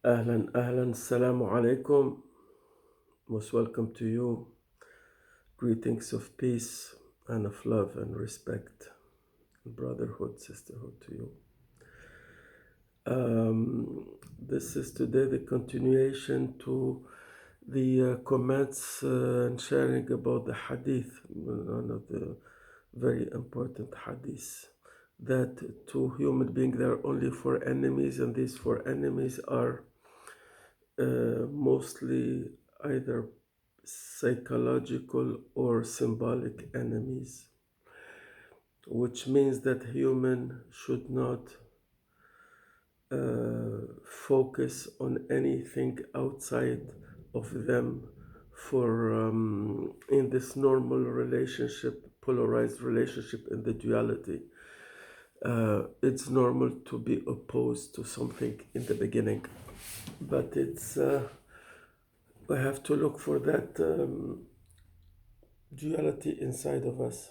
Ahlan, ahlan, assalamu alaikum. Most welcome to you. Greetings of peace and of love and respect, brotherhood, sisterhood to you. This is today the continuation to the comments and sharing about the hadith, one of the very important hadiths, that to human beings there are only four enemies, and these four enemies are mostly either psychological or symbolic enemies, which means that human should not focus on anything outside of them for in this normal relationship, polarized relationship in the duality. It's normal to be opposed to something in the beginning, but it's we have to look for that duality inside of us.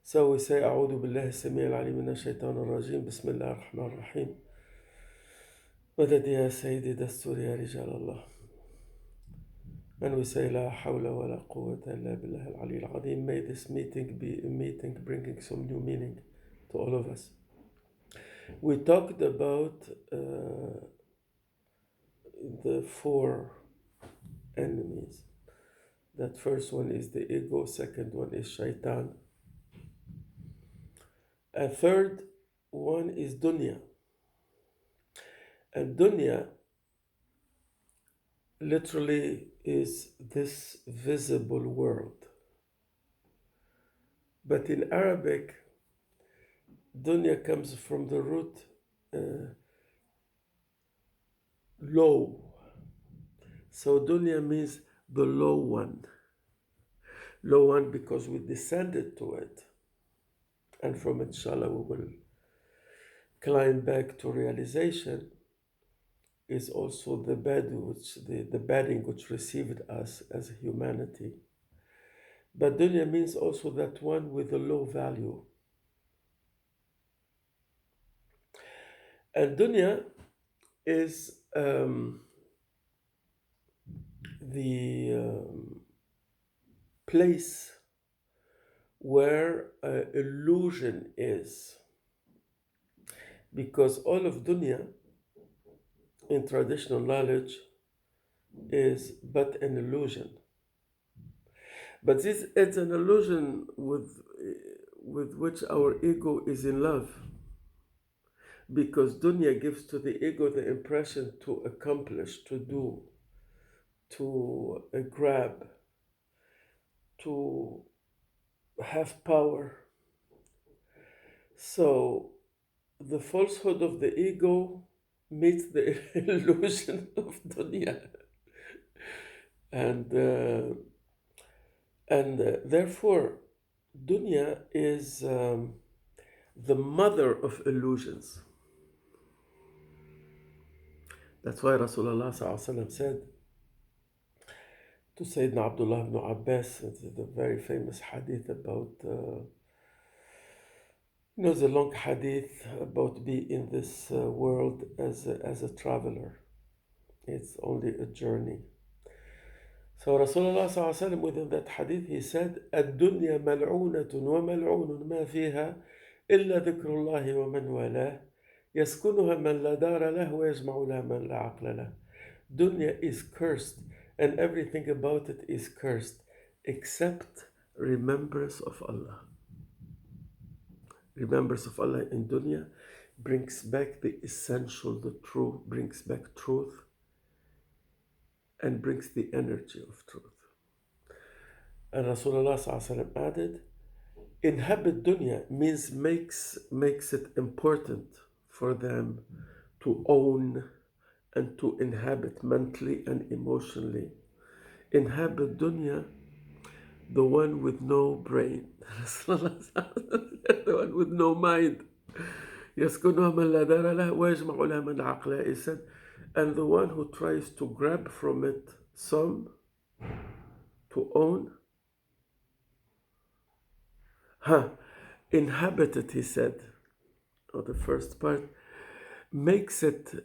So we say أعوذ بالله السميع العليم من الشيطان الرجيم بسم الله الرحمن الرحيم مدد يا سيدي دستور يا رجال الله. And we say لا حول ولا قوة إلا بالله العلي العظيم. May this meeting be a meeting bringing some new meaning to all of us. We talked about the four enemies. That first one is the ego, second one is Shaitan, and third one is Dunya. And Dunya literally is this visible world. But in Arabic, Dunya comes from the root low. So Dunya means the low one. Low one because we descended to it. And from it, inshallah, we will climb back to realization, is also the bed which the bedding which received us as humanity. But dunya means also that one with a low value. And dunya is the place where illusion is. Because all of dunya in traditional knowledge is but an illusion. But this it's an illusion with which our ego is in love. Because dunya gives to the ego the impression to accomplish, to do, to grab, to have power. So the falsehood of the ego meets the illusion of dunya. And therefore, dunya is the mother of illusions. That's why Rasulullah said to Sayyidina Abdullah ibn Abbas, it's the very famous hadith about, the long hadith about being in this world as a traveler. It's only a journey. So Rasulullah within that hadith, he said, الدنيا ملعونة وملعون ما فيها إلا ذكر الله ومن والاه يسكنها من لا دار له ويجمع لها من لا عقل له. Dunya is cursed and everything about it is cursed except remembrance of Allah. Remembrance of Allah in dunya brings back the essential, the truth, brings back truth and brings the energy of truth. And Rasulullah added, inhabit dunya means makes it important for them to own and to inhabit mentally and emotionally. Inhabit dunya, the one with no brain, the one with no mind. يسكنها من لا دار له ويجمع لها من عقله, he said, and the one who tries to grab from it some to own, inhabit it, he said, or the first part, makes it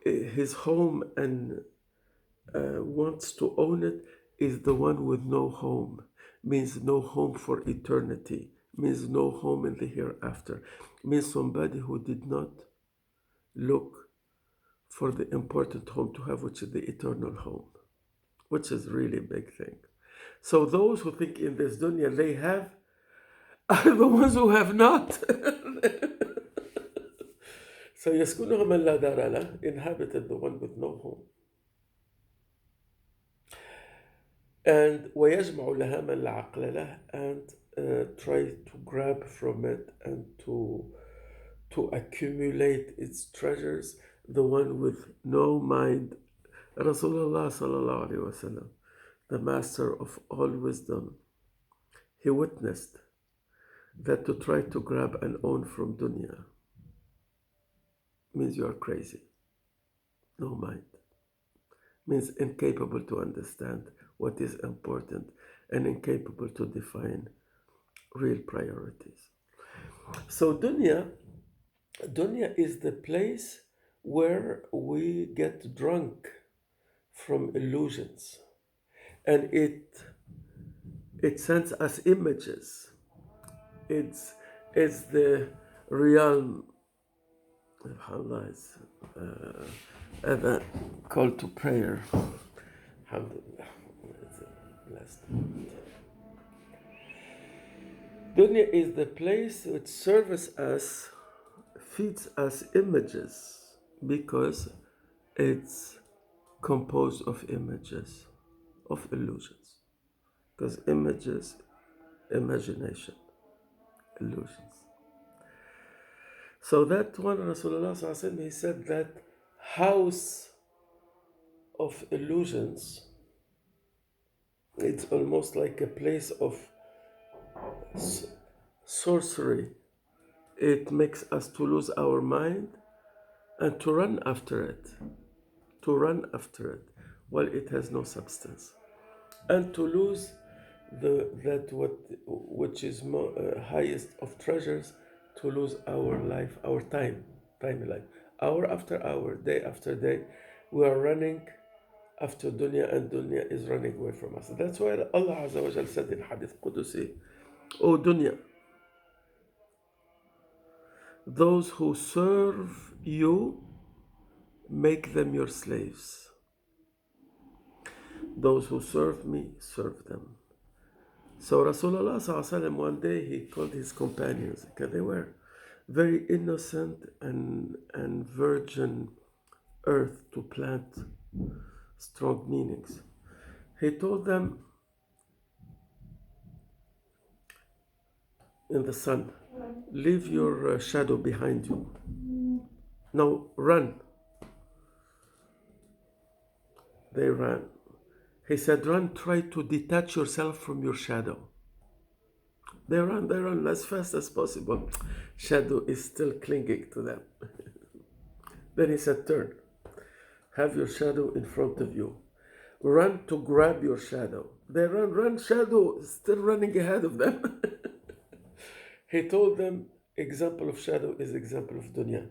his home and wants to own it is the one with no home, means no home for eternity, means no home in the hereafter, means somebody who did not look for the important home to have, which is the eternal home, which is really a big thing. So those who think in this dunya they have are the ones who have not. So يسكنها من لا دار له, inhabited the one with no home. And ويجمع لها من لا عقل له, and try to grab from it and to accumulate its treasures, the one with no mind. Rasulullah sallallahu alaihi wasallam, the master of all wisdom, he witnessed that to try to grab and own from dunya means you are crazy. No mind. Means incapable to understand what is important and incapable to define real priorities. So dunya is the place where we get drunk from illusions, and it sends us images. It's the realm. Allah is a call to prayer. Alhamdulillah. It's a blessed moment. Dunya is the place which serves us, feeds us images, because it's composed of images, of illusions. Because images, imagination, illusions. So that one, Rasulullah sallallahu alaihi wasallam, he said that house of illusions, it's almost like a place of sorcery. It makes us to lose our mind and to run after it, while it has no substance, and to lose which is highest of treasures, to lose our life, our time life, hour after hour, day after day. We are running after dunya, and dunya is running away from us. That's why Allah Azza wa Jal said in Hadith Qudusi, O dunya, those who serve you, make them your slaves. Those who serve me, serve them. So Rasulullah sallallahu alaihi wasallam, one day he called his companions, because they were very innocent and virgin earth to plant strong meanings. He told them in the sun, leave your shadow behind you. Now run. They ran. He said, run, try to detach yourself from your shadow. They run as fast as possible. Shadow is still clinging to them. Then he said, turn. Have your shadow in front of you. Run to grab your shadow. They run, shadow is still running ahead of them. He told them, example of shadow is example of dunya.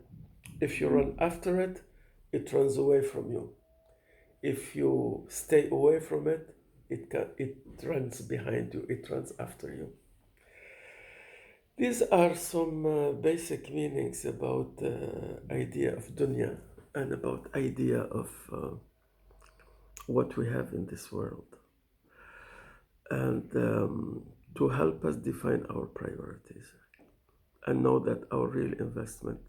If you run after it, it runs away from you. If you stay away from it, it runs behind you, it runs after you. These are some basic meanings about the idea of dunya and about idea of what we have in this world, and to help us define our priorities and know that our real investment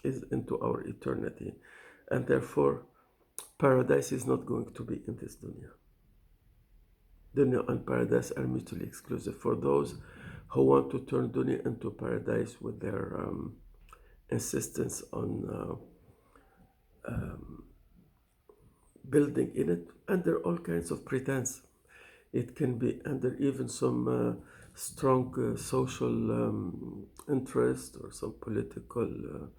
is into our eternity, and therefore paradise is not going to be in this dunya. Dunya and paradise are mutually exclusive. For those who want to turn dunya into paradise with their insistence on building in it under all kinds of pretense. It can be under even some strong social interest, or some political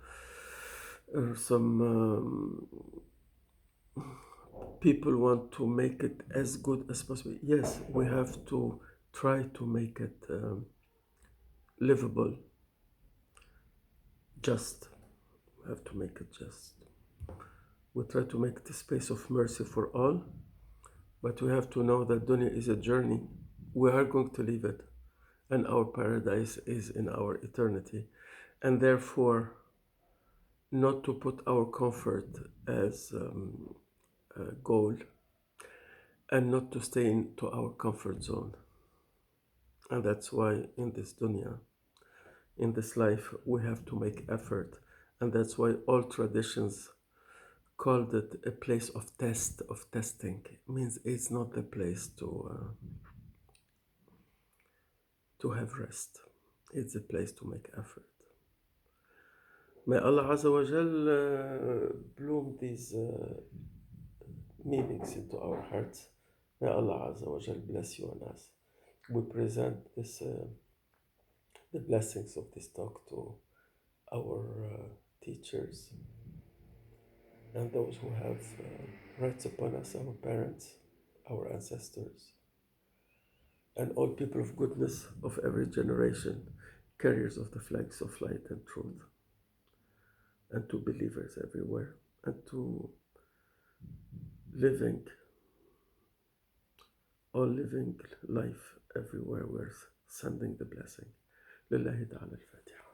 or some people want to make it as good as possible. Yes, we have to try to make it livable, just. We have to make it just. We try to make the space of mercy for all, but we have to know that dunya is a journey. We are going to leave it, and our paradise is in our eternity. And therefore, not to put our comfort as a goal, and not to stay into our comfort zone. And that's why in this dunya, in this life, we have to make effort. And that's why all traditions called it a place of testing. It means it's not the place to have rest. It's a place to make effort. May Allah Azza wa Jal bloom these meanings into our hearts. May Allah Azza wa Jal bless you and us. We present this the blessings of this talk to our teachers and those who have rights upon us, our parents, our ancestors, and all people of goodness of every generation, carriers of the flags of light and truth, and to believers everywhere, and to all living life everywhere. We're sending the blessing. Lillahi ta'ala al-Fatiha.